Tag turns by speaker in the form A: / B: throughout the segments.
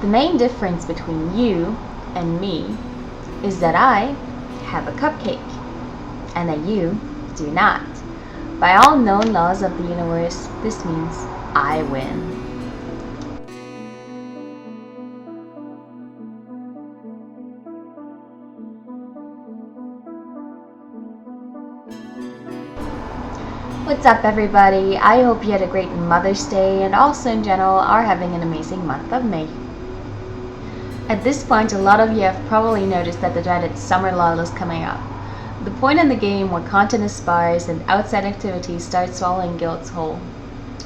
A: The main difference between you and me is that I have a cupcake and that you do not. By all known laws of the universe, this means I win. What's up, everybody? I hope you had a great Mother's Day and also in general are having an amazing month of May. At this point, a lot of you have probably noticed that the dreaded summer lull is coming up. The point in the game where content is sparse and outside activities start swallowing guilt's whole.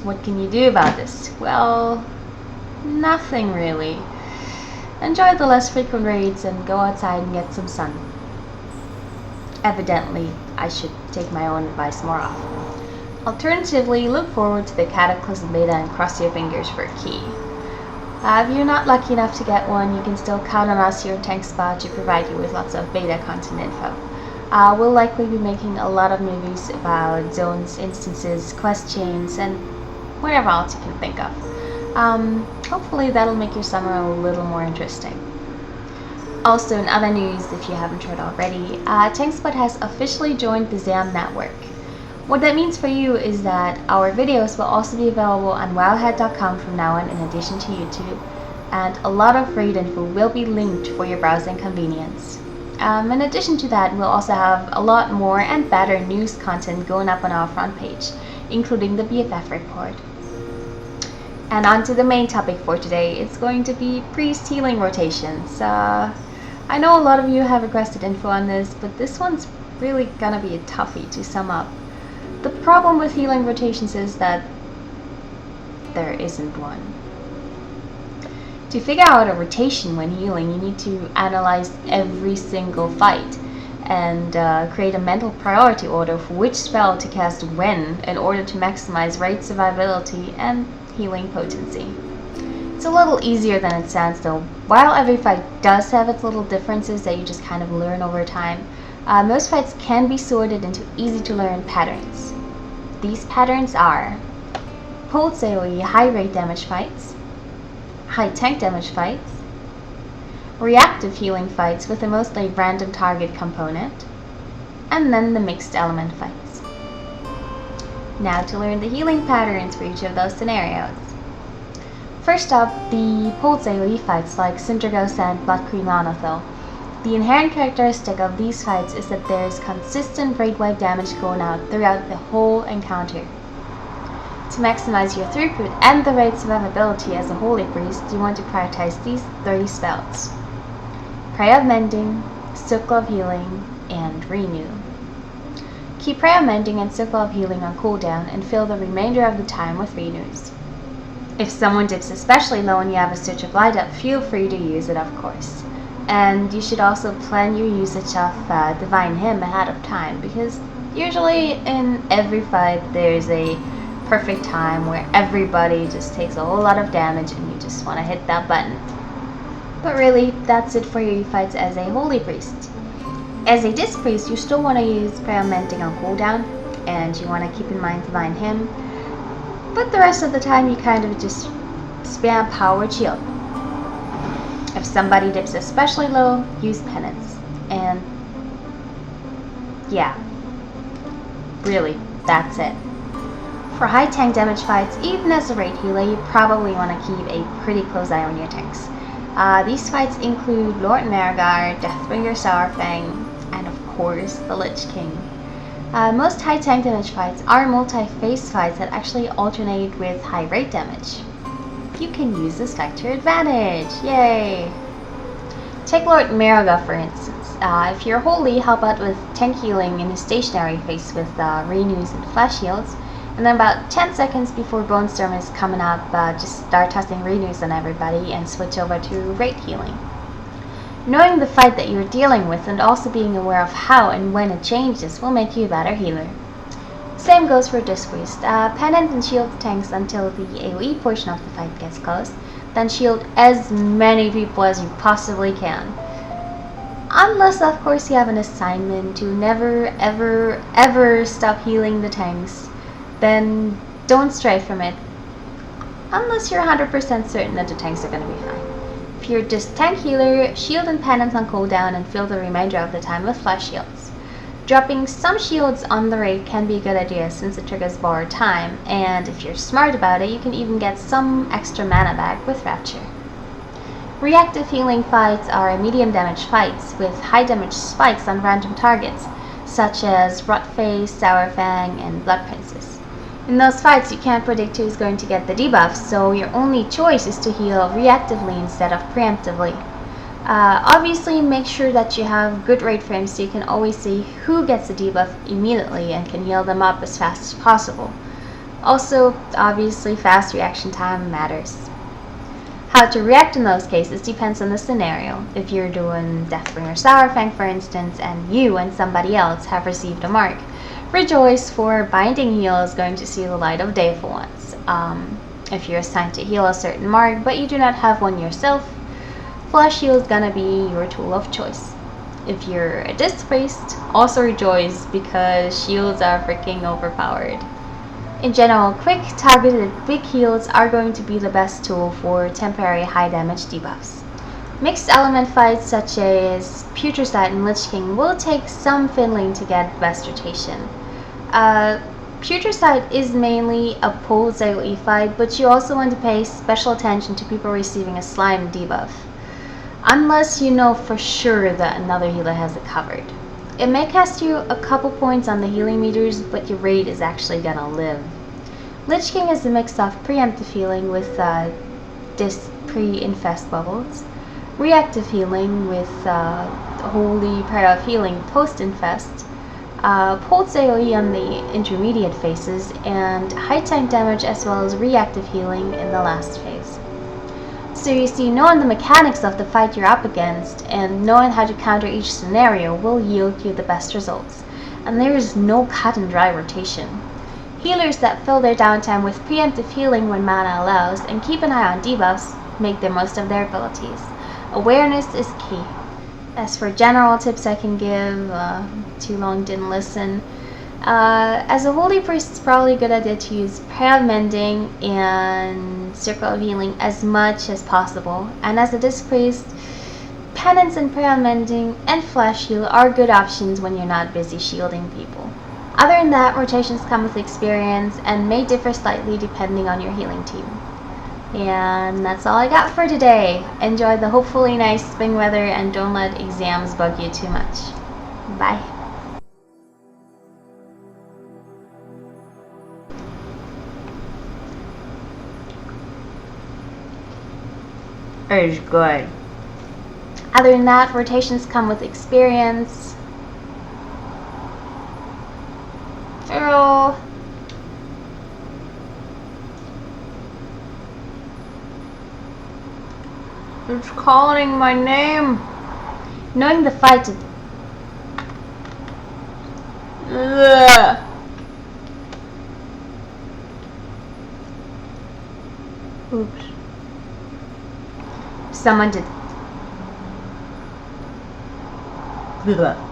A: What can you do about this? Well, nothing really. Enjoy the less frequent raids and go outside and get some sun. Evidently, I should take my own advice more often. Alternatively, look forward to the Cataclysm beta and cross your fingers for a key. If you're not lucky enough to get one, you can still count on us here in Tank Spot to provide you with lots of beta content info. We'll likely be making a lot of movies about zones, instances, quest chains, and whatever else you can think of. Hopefully that'll make your summer a little more interesting. Also, in other news, if you haven't heard already, Tank Spot has officially joined the ZAM network. What that means for you is that our videos will also be available on wowhead.com from now on in addition to YouTube, and a lot of raid info will be linked for your browsing convenience. In addition to that, we'll also have a lot more and better news content going up on our front page, including the BFF report. And on to the main topic for today. It's going to be priest healing rotations. I know a lot of you have requested info on this, but this one's really gonna be a toughie to sum up. The problem with healing rotations is that there isn't one. To figure out a rotation when healing, you need to analyze every single fight and create a mental priority order for which spell to cast when in order to maximize raid survivability and healing potency. It's a little easier than it sounds though. While every fight does have its little differences that you just kind of learn over time, most fights can be sorted into easy to learn patterns. These patterns are pulse AoE high rate damage fights, high tank damage fights, reactive healing fights with a mostly random target component, and then the mixed element fights. Now to learn the healing patterns for each of those scenarios. First up, the pulse AoE fights like Syndragos and Blood Queen Monothill. The inherent characteristic of these fights is that there is consistent raid wipe damage going out throughout the whole encounter. To maximize your throughput and the raid survivability as a Holy Priest, you want to prioritize these 3 spells: Prayer of Mending, Circle of Healing, and Renew. Keep Prayer of Mending and Circle of Healing on cooldown and fill the remainder of the time with Renews. If someone dips especially low and you have a Search of Light up, feel free to use it, of course. And you should also plan your usage of Divine Hymn ahead of time, because usually in every fight there's a perfect time where everybody just takes a whole lot of damage and you just want to hit that button. But really, that's it for your fights as a Holy Priest. As a Disc Priest, you still want to use Prayer Mending on cooldown, and you want to keep in mind Divine Hymn, but the rest of the time you kind of just spam Powered Shield. If somebody dips especially low, use Penance. And yeah, really, that's it. For high tank damage fights, even as a raid healer, you probably want to keep a pretty close eye on your tanks. These fights include Lord Marigar, Deathbringer Sourfang, and of course the Lich King. Most high tank damage fights are multi-phase fights that actually alternate with high raid damage. You can use this fact to your advantage. Yay! Take Lord Marigar for instance. If you're holy, help out with tank healing in his stationary phase with Renews and Flash Shields, and then about 10 seconds before Bone Storm is coming up, just start tossing Renews on everybody and switch over to raid healing. Knowing the fight that you're dealing with and also being aware of how and when it changes will make you a better healer. Same goes for Disc Priest. Penance and shield tanks until the AoE portion of the fight gets close, then shield as many people as you possibly can. Unless of course you have an assignment to never ever ever stop healing the tanks, then don't stray from it. Unless you're 100% certain that the tanks are going to be fine. If you're just tank healer, shield and penance on cooldown and fill the remainder of the time with flash shields. Dropping some shields on the raid can be a good idea since it triggers borrowed time, and if you're smart about it, you can even get some extra mana back with Rapture. Reactive healing fights are medium damage fights with high damage spikes on random targets, such as Rotface, Sourfang, and Blood Princess. In those fights, you can't predict who's going to get the debuff, so your only choice is to heal reactively instead of preemptively. Obviously, make sure that you have good raid frames so you can always see who gets the debuff immediately and can heal them up as fast as possible. Also, obviously, fast reaction time matters. How to react in those cases depends on the scenario. If you're doing Deathbringer Sourfang, for instance, and you and somebody else have received a mark, rejoice, for Binding Heal is going to see the light of day for once. If you're assigned to heal a certain mark but you do not have one yourself, Flash Heal is gonna be your tool of choice. If you're a Disc Priest, also rejoice because shields are freaking overpowered. In general, quick targeted big heals are going to be the best tool for temporary high damage debuffs. Mixed element fights such as Putricide and Lich King will take some fiddling to get best rotation. Putricide is mainly a pulse AoE fight, but you also want to pay special attention to people receiving a slime debuff, unless you know for sure that another healer has it covered. It may cost you a couple points on the healing meters, but your raid is actually gonna live. Lich King is a mix of preemptive healing with Disc pre-infest bubbles, reactive healing with Holy Prayer of Healing post-infest, pulse AoE on the intermediate phases, and high tank damage as well as reactive healing in the last phase. So you see, knowing the mechanics of the fight you're up against and knowing how to counter each scenario will yield you the best results, and there is no cut and dry rotation. Healers that fill their downtime with preemptive healing when mana allows and keep an eye on debuffs make the most of their abilities. Awareness is key. As for general tips I can give, too long didn't listen. As a Holy Priest, it's probably a good idea to use Prayer of Mending and Circle of Healing as much as possible. And as a Disc Priest, Penance and Prayer of Mending and Flash Heal are good options when you're not busy shielding people. Other than that, rotations come with experience and may differ slightly depending on your healing team. And that's all I got for today. Enjoy the hopefully nice spring weather and don't let exams bug you too much. Bye. It is good. Other than that, rotations come with experience. Hello. It's calling my name. Knowing the fight. Ugh. Oops. Someone did. Ugh.